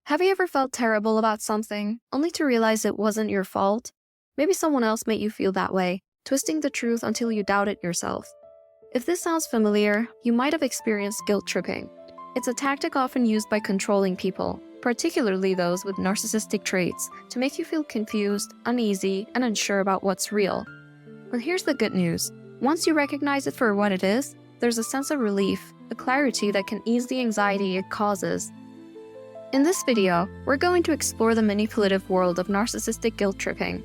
Have you ever felt terrible about something, only to realize it wasn't your fault? Maybe someone else made you feel that way, twisting the truth until you doubted yourself. If this sounds familiar, you might have experienced guilt tripping. It's a tactic often used by controlling people, particularly those with narcissistic traits, to make you feel confused, uneasy, and unsure about what's real. But here's the good news. Once you recognize it for what it is, there's a sense of relief, a clarity that can ease the anxiety it causes. In this video, we're going to explore the manipulative world of narcissistic guilt tripping.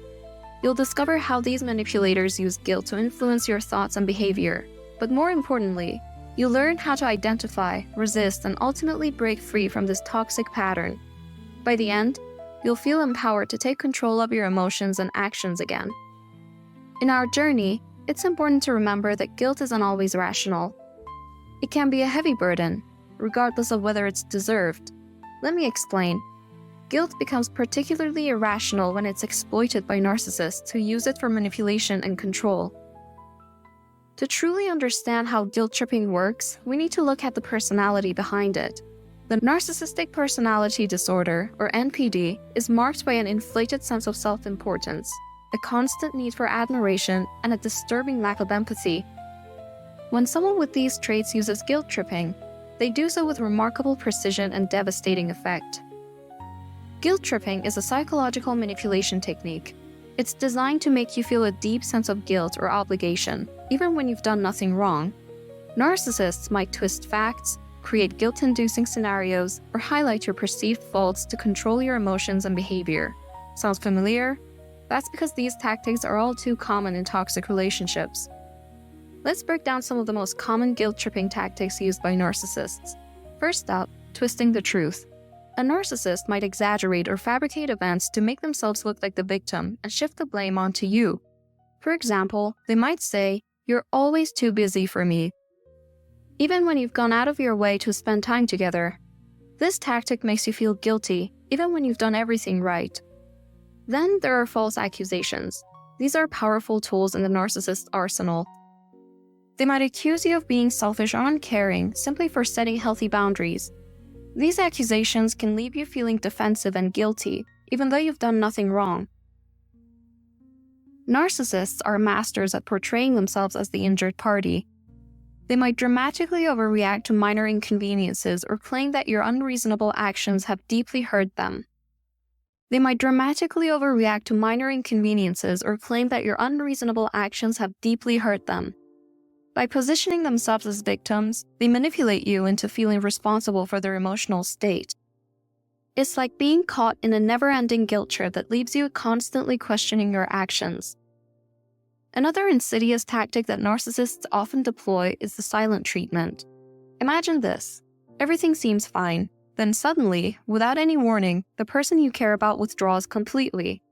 You'll discover how these manipulators use guilt to influence your thoughts and behavior. But more importantly, you'll learn how to identify, resist, and ultimately break free from this toxic pattern. By the end, you'll feel empowered to take control of your emotions and actions again. In our journey, it's important to remember that guilt isn't always rational. It can be a heavy burden, regardless of whether it's deserved. Let me explain. Guilt becomes particularly irrational when it's exploited by narcissists who use it for manipulation and control. To truly understand how guilt tripping works, we need to look at the personality behind it. The Narcissistic Personality Disorder, or NPD, is marked by an inflated sense of self-importance, a constant need for admiration, and a disturbing lack of empathy. When someone with these traits uses guilt tripping, they do so with remarkable precision and devastating effect. Guilt tripping is a psychological manipulation technique. It's designed to make you feel a deep sense of guilt or obligation, even when you've done nothing wrong. Narcissists might twist facts, create guilt-inducing scenarios, or highlight your perceived faults to control your emotions and behavior. Sounds familiar? That's because these tactics are all too common in toxic relationships. Let's break down some of the most common guilt-tripping tactics used by narcissists. First up, twisting the truth. A narcissist might exaggerate or fabricate events to make themselves look like the victim and shift the blame onto you. For example, they might say, "You're always too busy for me," even when you've gone out of your way to spend time together. This tactic makes you feel guilty, even when you've done everything right. Then there are false accusations. These are powerful tools in the narcissist's arsenal. They might accuse you of being selfish or uncaring simply for setting healthy boundaries. These accusations can leave you feeling defensive and guilty, even though you've done nothing wrong. Narcissists are masters at portraying themselves as the injured party. They might dramatically overreact to minor inconveniences or claim that your unreasonable actions have deeply hurt them. By positioning themselves as victims, they manipulate you into feeling responsible for their emotional state. It's like being caught in a never-ending guilt trip that leaves you constantly questioning your actions. Another insidious tactic that narcissists often deploy is the silent treatment. Imagine this. Everything seems fine. Then suddenly, without any warning, the person you care about withdraws completely.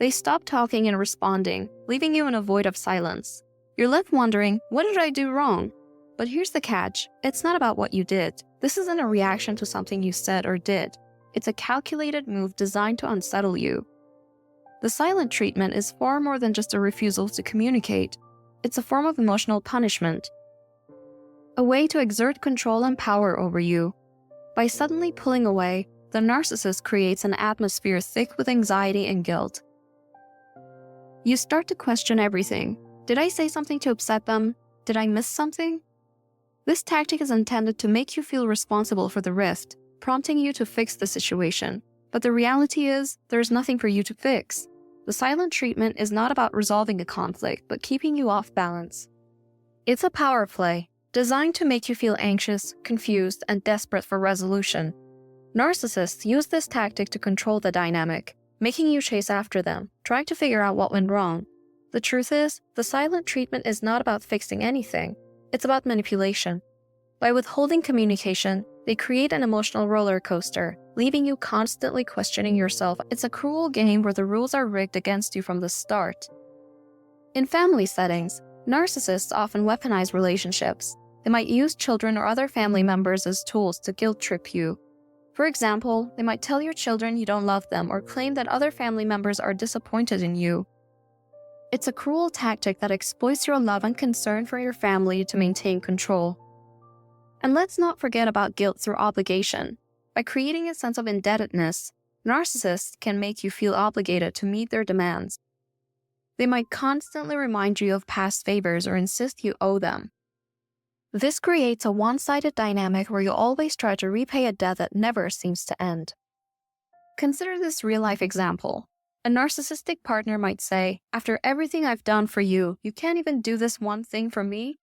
They stop talking and responding, leaving you in a void of silence. You're left wondering, what did I do wrong? But here's the catch. It's not about what you did. This isn't a reaction to something you said or did. It's a calculated move designed to unsettle you. The silent treatment is far more than just a refusal to communicate. It's a form of emotional punishment. A way to exert control and power over you. By suddenly pulling away, the narcissist creates an atmosphere thick with anxiety and guilt. You start to question everything. Did I say something to upset them? Did I miss something? This tactic is intended to make you feel responsible for the rift, prompting you to fix the situation. But the reality is, there's nothing for you to fix. The silent treatment is not about resolving a conflict, but keeping you off balance. It's a power play, designed to make you feel anxious, confused, and desperate for resolution. Narcissists use this tactic to control the dynamic, making you chase after them, trying to figure out what went wrong. The truth is, the silent treatment is not about fixing anything. It's about manipulation. By withholding communication, they create an emotional roller coaster, leaving you constantly questioning yourself. It's a cruel game where the rules are rigged against you from the start. In family settings, narcissists often weaponize relationships. They might use children or other family members as tools to guilt trip you. For example, they might tell your children you don't love them or claim that other family members are disappointed in you. It's a cruel tactic that exploits your love and concern for your family to maintain control. And let's not forget about guilt through obligation. By creating a sense of indebtedness, narcissists can make you feel obligated to meet their demands. They might constantly remind you of past favors or insist you owe them. This creates a one-sided dynamic where you always try to repay a debt that never seems to end. Consider this real-life example. A narcissistic partner might say, "After everything I've done for you, you can't even do this one thing for me?"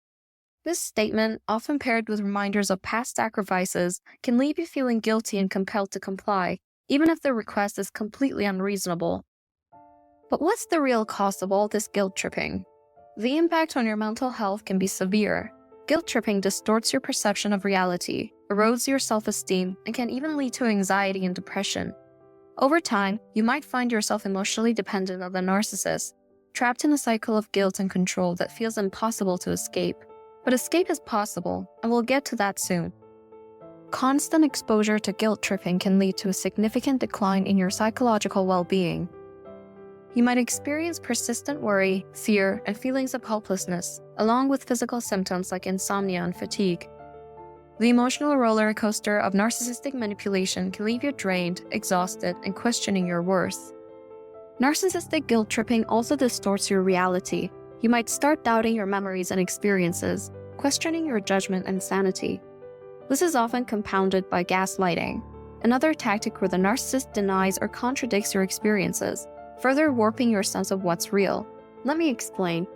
This statement, often paired with reminders of past sacrifices, can leave you feeling guilty and compelled to comply, even if the request is completely unreasonable. But what's the real cost of all this guilt tripping? The impact on your mental health can be severe. Guilt tripping distorts your perception of reality, erodes your self-esteem, and can even lead to anxiety and depression. Over time, you might find yourself emotionally dependent on the narcissist, trapped in a cycle of guilt and control that feels impossible to escape. But escape is possible, and we'll get to that soon. Constant exposure to guilt tripping can lead to a significant decline in your psychological well-being. You might experience persistent worry, fear, and feelings of helplessness, along with physical symptoms like insomnia and fatigue. The emotional roller coaster of narcissistic manipulation can leave you drained, exhausted, and questioning your worth. Narcissistic guilt tripping also distorts your reality. You might start doubting your memories and experiences, questioning your judgment and sanity. This is often compounded by gaslighting, another tactic where the narcissist denies or contradicts your experiences, further warping your sense of what's real. Let me explain.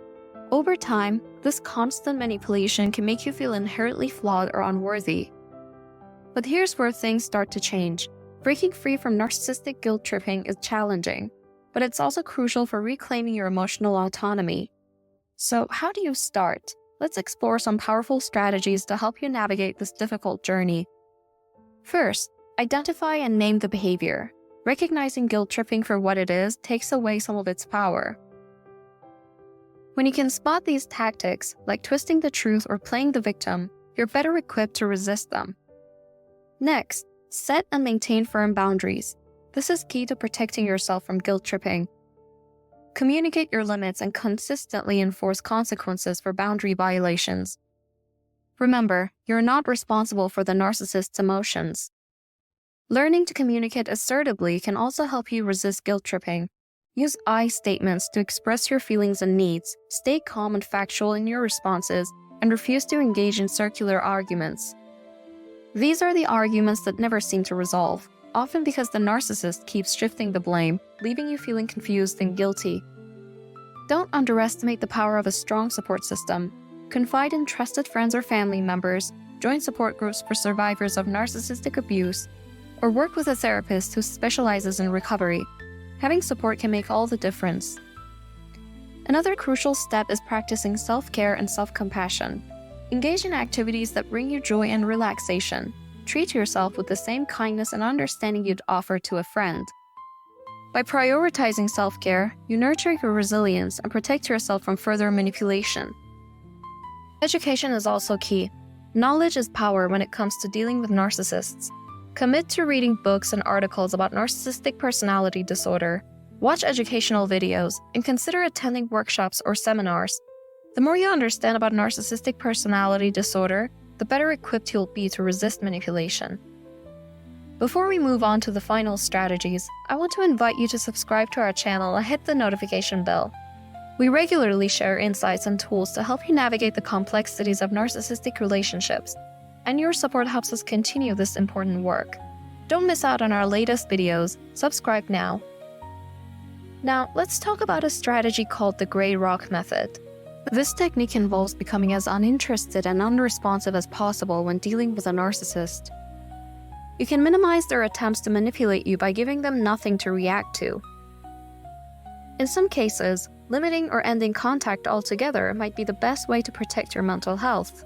Over time, this constant manipulation can make you feel inherently flawed or unworthy. But here's where things start to change. Breaking free from narcissistic guilt tripping is challenging, but it's also crucial for reclaiming your emotional autonomy. So, how do you start? Let's explore some powerful strategies to help you navigate this difficult journey. First, identify and name the behavior. Recognizing guilt tripping for what it is takes away some of its power. When you can spot these tactics, like twisting the truth or playing the victim, you're better equipped to resist them. Next, set and maintain firm boundaries. This is key to protecting yourself from guilt tripping. Communicate your limits and consistently enforce consequences for boundary violations. Remember, you're not responsible for the narcissist's emotions. Learning to communicate assertively can also help you resist guilt tripping. Use I statements to express your feelings and needs, stay calm and factual in your responses, and refuse to engage in circular arguments. These are the arguments that never seem to resolve, often because the narcissist keeps shifting the blame, leaving you feeling confused and guilty. Don't underestimate the power of a strong support system. Confide in trusted friends or family members, join support groups for survivors of narcissistic abuse, or work with a therapist who specializes in recovery. Having support can make all the difference. Another crucial step is practicing self-care and self-compassion. Engage in activities that bring you joy and relaxation. Treat yourself with the same kindness and understanding you'd offer to a friend. By prioritizing self-care, you nurture your resilience and protect yourself from further manipulation. Education is also key. Knowledge is power when it comes to dealing with narcissists. Commit to reading books and articles about narcissistic personality disorder, watch educational videos, and consider attending workshops or seminars. The more you understand about narcissistic personality disorder, the better equipped you'll be to resist manipulation. Before we move on to the final strategies, I want to invite you to subscribe to our channel and hit the notification bell. We regularly share insights and tools to help you navigate the complexities of narcissistic relationships, and your support helps us continue this important work. Don't miss out on our latest videos. Subscribe now. Now, let's talk about a strategy called the Gray Rock Method. This technique involves becoming as uninterested and unresponsive as possible when dealing with a narcissist. You can minimize their attempts to manipulate you by giving them nothing to react to. In some cases, limiting or ending contact altogether might be the best way to protect your mental health.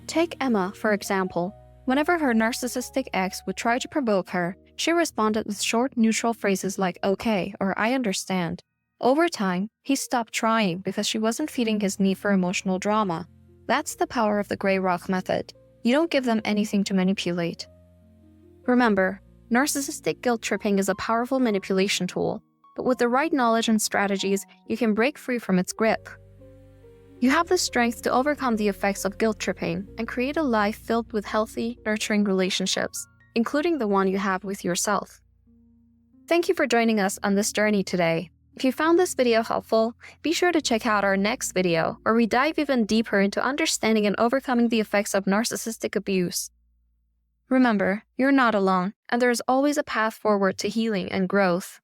Take Emma, for example. Whenever her narcissistic ex would try to provoke her, she responded with short, neutral phrases like "okay" or "I understand." Over time, he stopped trying because she wasn't feeding his need for emotional drama. That's the power of the Gray Rock Method. You don't give them anything to manipulate. Remember, narcissistic guilt tripping is a powerful manipulation tool, but with the right knowledge and strategies, you can break free from its grip. You have the strength to overcome the effects of guilt tripping and create a life filled with healthy, nurturing relationships. including the one you have with yourself. Thank you for joining us on this journey today. If you found this video helpful, be sure to check out our next video where we dive even deeper into understanding and overcoming the effects of narcissistic abuse. Remember, you're not alone, and there is always a path forward to healing and growth.